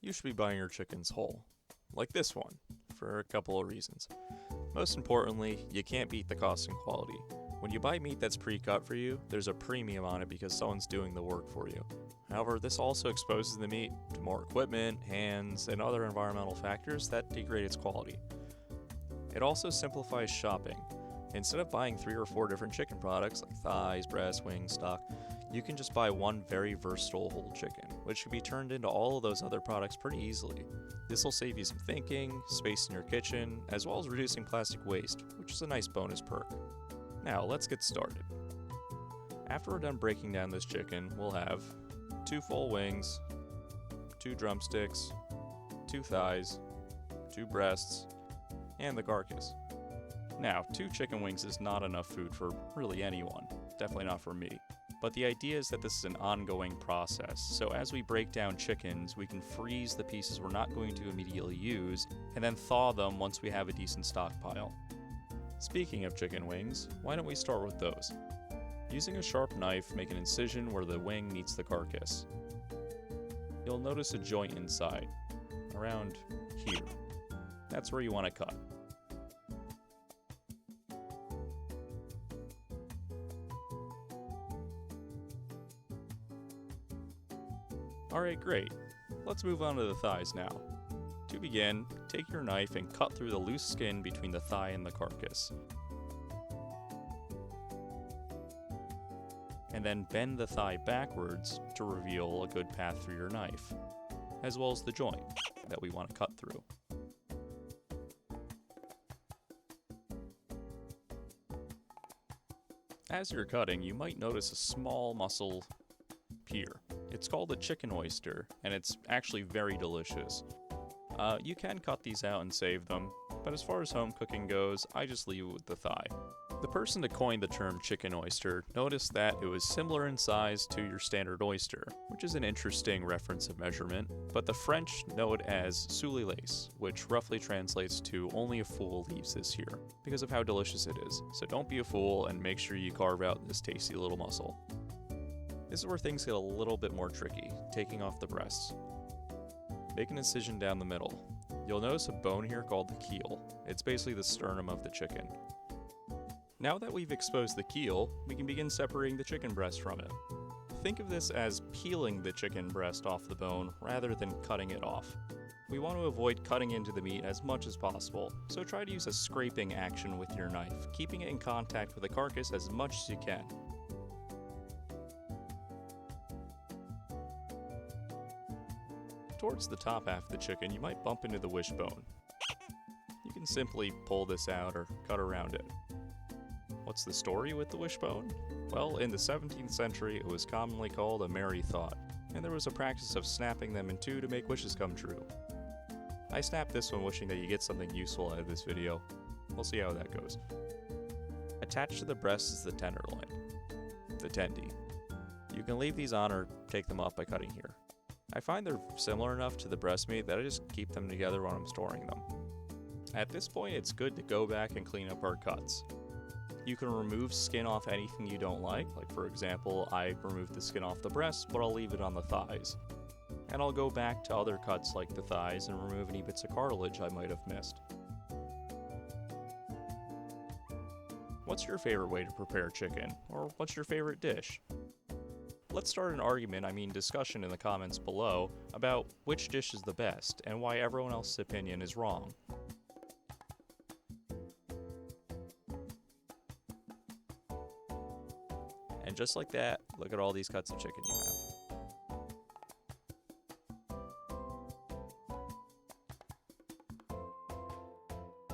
you should be buying your chickens whole, like this one, for a couple of reasons. Most importantly, you can't beat the cost and quality. When you buy meat that's pre-cut for you, there's a premium on it because someone's doing the work for you. However, this also exposes the meat to more equipment, hands, and other environmental factors that degrade its quality. It also simplifies shopping. Instead of buying 3 or 4 different chicken products like thighs, breasts, wings, stock, you can just buy one very versatile whole chicken, which can be turned into all of those other products pretty easily. This will save you some thinking, space in your kitchen, as well as reducing plastic waste, which is a nice bonus perk. Now, let's get started. After we're done breaking down this chicken, we'll have 2 full wings, 2 drumsticks, 2 thighs, 2 breasts, and the carcass. Now, 2 chicken wings is not enough food for really anyone, definitely not for me. But the idea is that this is an ongoing process, so as we break down chickens, we can freeze the pieces we're not going to immediately use, and then thaw them once we have a decent stockpile. Speaking of chicken wings, why don't we start with those? Using a sharp knife, make an incision where the wing meets the carcass. You'll notice a joint inside, around here. That's where you want to cut. Alright, great. Let's move on to the thighs now. To begin, take your knife and cut through the loose skin between the thigh and the carcass. And then bend the thigh backwards to reveal a good path through your knife, as well as the joint that we want to cut through. As you're cutting, you might notice a small muscle here. It's called a chicken oyster, and it's actually very delicious. You can cut these out and save them, but as far as home cooking goes, I just leave it with the thigh. The person that coined the term chicken oyster noticed that it was similar in size to your standard oyster, which is an interesting reference of measurement, but the French know it as soulilace, which roughly translates to only a fool leaves this here, because of how delicious it is. So don't be a fool and make sure you carve out this tasty little muscle. This is where things get a little bit more tricky, taking off the breasts. Make an incision down the middle. You'll notice a bone here called the keel. It's basically the sternum of the chicken. Now that we've exposed the keel, we can begin separating the chicken breast from it. Think of this as peeling the chicken breast off the bone rather than cutting it off. We want to avoid cutting into the meat as much as possible, so try to use a scraping action with your knife, keeping it in contact with the carcass as much as you can. Towards the top half of the chicken, you might bump into the wishbone. You can simply pull this out or cut around it. What's the story with the wishbone? Well, in the 17th century, it was commonly called a merry thought, and there was a practice of snapping them in 2 to make wishes come true. I snapped this one wishing that you get something useful out of this video. We'll see how that goes. Attached to the breast is the tenderloin, the tendy. You can leave these on or take them off by cutting here. I find they're similar enough to the breast meat that I just keep them together when I'm storing them. At this point, it's good to go back and clean up our cuts. You can remove skin off anything you don't like for example, I removed the skin off the breast, but I'll leave it on the thighs. And I'll go back to other cuts like the thighs and remove any bits of cartilage I might have missed. What's your favorite way to prepare chicken? Or what's your favorite dish? Let's start an discussion in the comments below about which dish is the best and why everyone else's opinion is wrong. And just like that, look at all these cuts of chicken you have.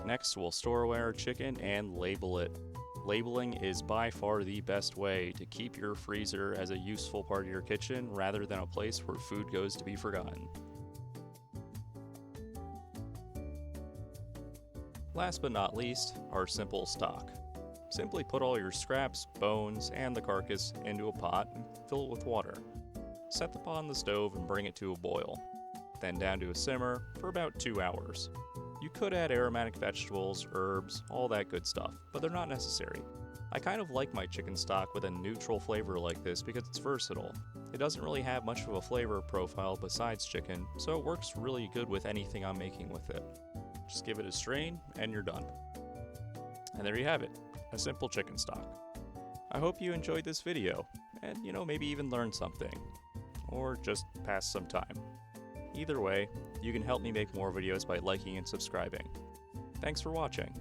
Next, we'll store away our chicken and label it. Labeling is by far the best way to keep your freezer as a useful part of your kitchen rather than a place where food goes to be forgotten. Last but not least, our simple stock. Simply put all your scraps, bones, and the carcass into a pot and fill it with water. Set the pot on the stove and bring it to a boil, then down to a simmer for about 2 hours. You could add aromatic vegetables, herbs, all that good stuff, but they're not necessary. I kind of like my chicken stock with a neutral flavor like this because it's versatile. It doesn't really have much of a flavor profile besides chicken, so it works really good with anything I'm making with it. Just give it a strain, and you're done. And there you have it, a simple chicken stock. I hope you enjoyed this video, and maybe even learned something, or just passed some time. Either way, you can help me make more videos by liking and subscribing. Thanks for watching.